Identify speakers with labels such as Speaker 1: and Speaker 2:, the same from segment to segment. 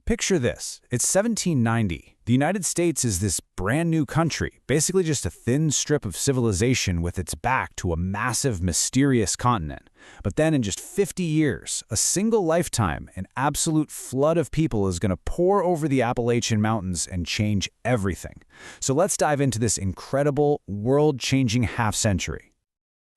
Speaker 1: Picture this. It's 1790. The United States is this brand new country, basically just a thin strip of civilization with its back to a massive, mysterious continent. But then in just 50 years, a single lifetime, an absolute flood of people is going to pour over the Appalachian Mountains and change everything. So let's dive into this incredible, world-changing half-century.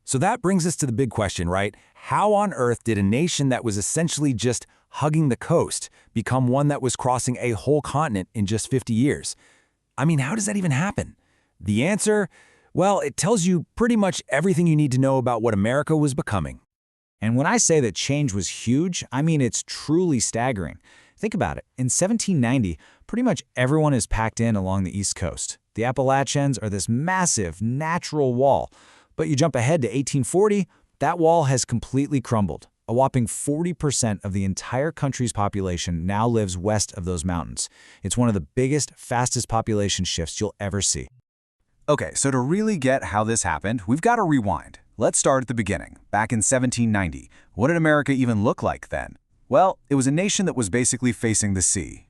Speaker 2: So that brings us to the big question, right? How on earth did a nation that was essentially just hugging the coast become one that was crossing a whole continent in just 50 years? I mean, how does that even happen? The answer? Well, it tells you pretty much everything you need to know about what America was becoming.
Speaker 1: And when I say that change was huge, I mean it's truly staggering. Think about it. In 1790, pretty much everyone is packed in along the East Coast. The Appalachians are this massive, natural wall. But you jump ahead to 1840, that wall has completely crumbled. A whopping 40% of the entire country's population now lives west of those mountains. It's one of the biggest, fastest population shifts you'll ever see.
Speaker 3: Okay, so to really get how this happened, we've got to rewind. Let's start at the beginning. Back in 1790, what did America even look like then? Well, it was a nation that was basically facing the sea.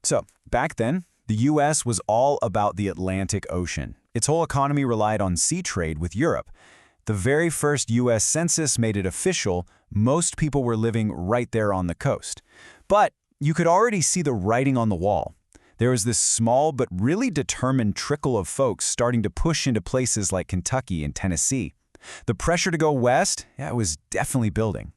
Speaker 1: So, back then, the U.S. was all about the Atlantic Ocean. Its whole economy relied on sea trade with Europe. The very first U.S. Census made it official. Most people were living right there on the coast. But you could already see the writing on the wall. There was this small but really determined trickle of folks starting to push into places like Kentucky and Tennessee. The pressure to go west, it was definitely building.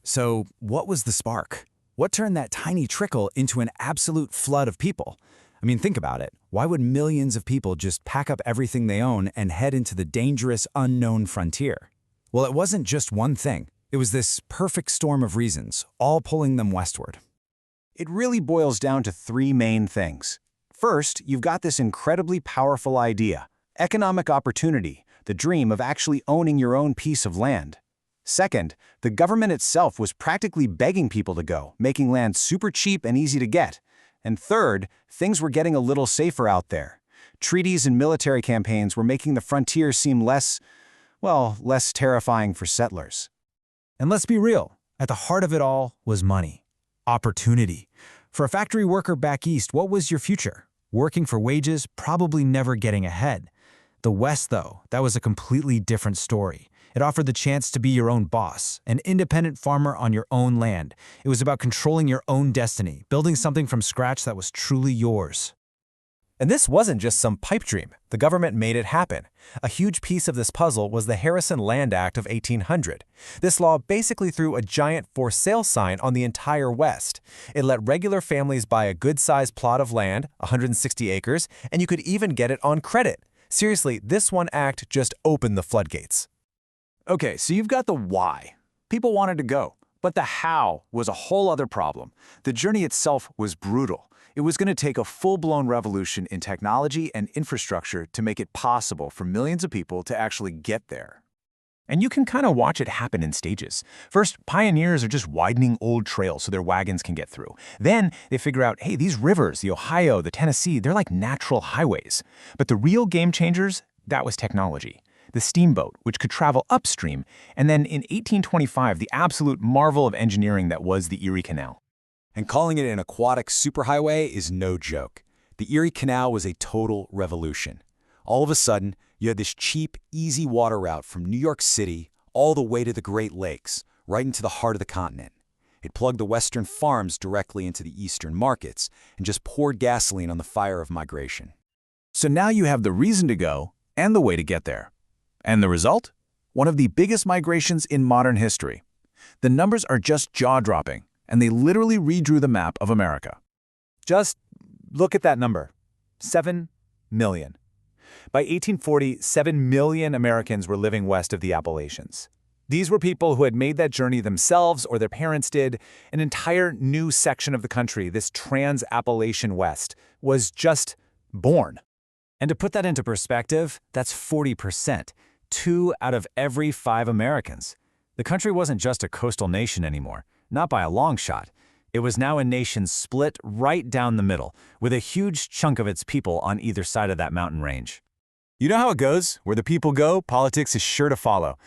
Speaker 1: So what was the spark? What turned that tiny trickle into an absolute flood of people? I mean, think about it. Why would millions of people just pack up everything they own and head into the dangerous, unknown frontier? Well, it wasn't just one thing. It was this perfect storm of reasons, all pulling them westward.
Speaker 3: It really boils down to three main things. First, you've got this incredibly powerful idea: economic opportunity, the dream of actually owning your own piece of land. Second, the government itself was practically begging people to go, making land super cheap and easy to get. And third, things were getting a little safer out there. Treaties and military campaigns were making the frontier seem less terrifying for settlers.
Speaker 1: And let's be real, at the heart of it all was money. Opportunity. For a factory worker back east, what was your future? Working for wages, probably never getting ahead. The West, though, that was a completely different story. It offered the chance to be your own boss, an independent farmer on your own land. It was about controlling your own destiny, building something from scratch that was truly yours.
Speaker 2: And this wasn't just some pipe dream. The government made it happen. A huge piece of this puzzle was the Harrison Land Act of 1800. This law basically threw a giant for sale sign on the entire West. It let regular families buy a good-sized plot of land, 160 acres, and you could even get it on credit. Seriously, this one act just opened the floodgates.
Speaker 1: Okay, so you've got the why. People wanted to go. But the how was a whole other problem. The journey itself was brutal. It was going to take a full-blown revolution in technology and infrastructure to make it possible for millions of people to actually get there.
Speaker 2: And you can kind of watch it happen in stages. First, pioneers are just widening old trails so their wagons can get through. Then they figure out, hey, these rivers, the Ohio, the Tennessee, they're like natural highways. But the real game changers, that was technology. The steamboat, which could travel upstream, and then in 1825, the absolute marvel of engineering that was the Erie Canal.
Speaker 3: And calling it an aquatic superhighway is no joke. The Erie Canal was a total revolution. All of a sudden, you had this cheap, easy water route from New York City all the way to the Great Lakes, right into the heart of the continent. It plugged the western farms directly into the eastern markets and just poured gasoline on the fire of migration.
Speaker 1: So now you have the reason to go and the way to get there. And the result? One of the biggest migrations in modern history. The numbers are just jaw-dropping, and they literally redrew the map of America.
Speaker 2: Just look at that number, 7 million. By 1840, 7 million Americans were living west of the Appalachians. These were people who had made that journey themselves or their parents did. An entire new section of the country, this trans-Appalachian West, was just born.
Speaker 1: And to put that into perspective, that's 40%. 2 out of every 5 Americans. The country wasn't just a coastal nation anymore, not by a long shot. It was now a nation split right down the middle, with a huge chunk of its people on either side of that mountain range.
Speaker 2: You know how it goes? Where the people go, politics is sure to follow.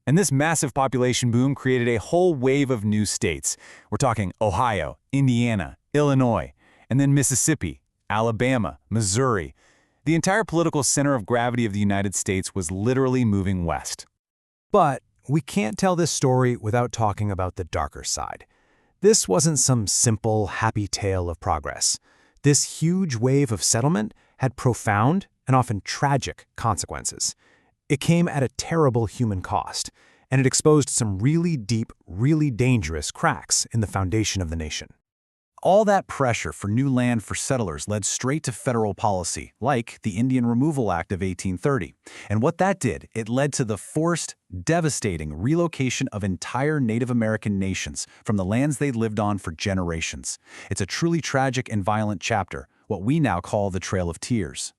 Speaker 2: And this massive population boom created a whole wave of new states. We're talking Ohio, Indiana,
Speaker 3: Illinois, and then Mississippi, Alabama, Missouri. The entire political center of gravity of the United States was literally moving west.
Speaker 2: But we can't tell this story without talking about the darker side. This wasn't some simple, happy tale of progress. This huge wave of settlement had profound and often tragic consequences. It came at a terrible human cost, and it exposed some really deep, really dangerous cracks in the foundation of the nation.
Speaker 3: All that pressure for new land for settlers led straight to federal policy, like the Indian Removal Act of 1830. And what that did, it led to the forced, devastating relocation of entire Native American nations from the lands they'd lived on for generations. It's a truly tragic and violent chapter, what we now call the Trail of Tears.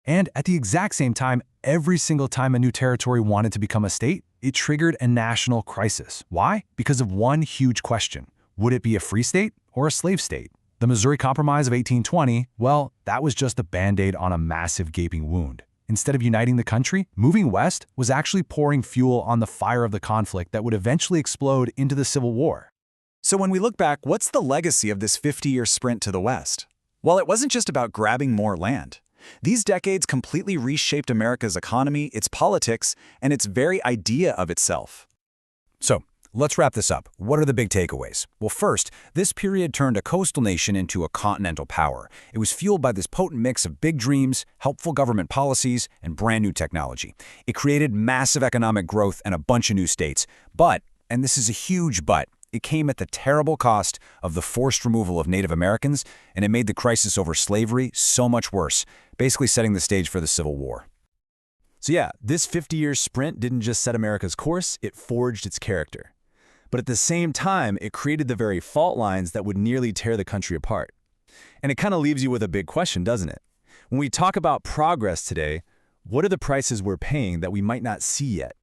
Speaker 2: And at the exact same time, every single time a new territory wanted to become a state, it triggered a national crisis. Why? Because of one huge question. Would it be a free state or a slave state? The Missouri Compromise of 1820, well, that was just a Band-Aid on a massive gaping wound. Instead of uniting the country, moving west was actually pouring fuel on the fire of the conflict that would eventually explode into the Civil War.
Speaker 1: So when we look back, what's the legacy of this 50-year sprint to the west? Well, it wasn't just about grabbing more land. These decades completely reshaped America's economy, its politics, and its very idea of itself.
Speaker 3: So, let's wrap this up. What are the big takeaways? Well, first, this period turned a coastal nation into a continental power. It was fueled by this potent mix of big dreams, helpful government policies, and brand new technology. It created massive economic growth and a bunch of new states. But, and this is a huge but, it came at the terrible cost of the forced removal of Native Americans, and it made the crisis over slavery so much worse, basically setting the stage for the Civil War.
Speaker 2: So yeah, this 50-year sprint didn't just set America's course, it forged its character. But at the same time, it created the very fault lines that would nearly tear the country apart. And it kind of leaves you with a big question, doesn't it? When we talk about progress today, what are the prices we're paying that we might not see yet?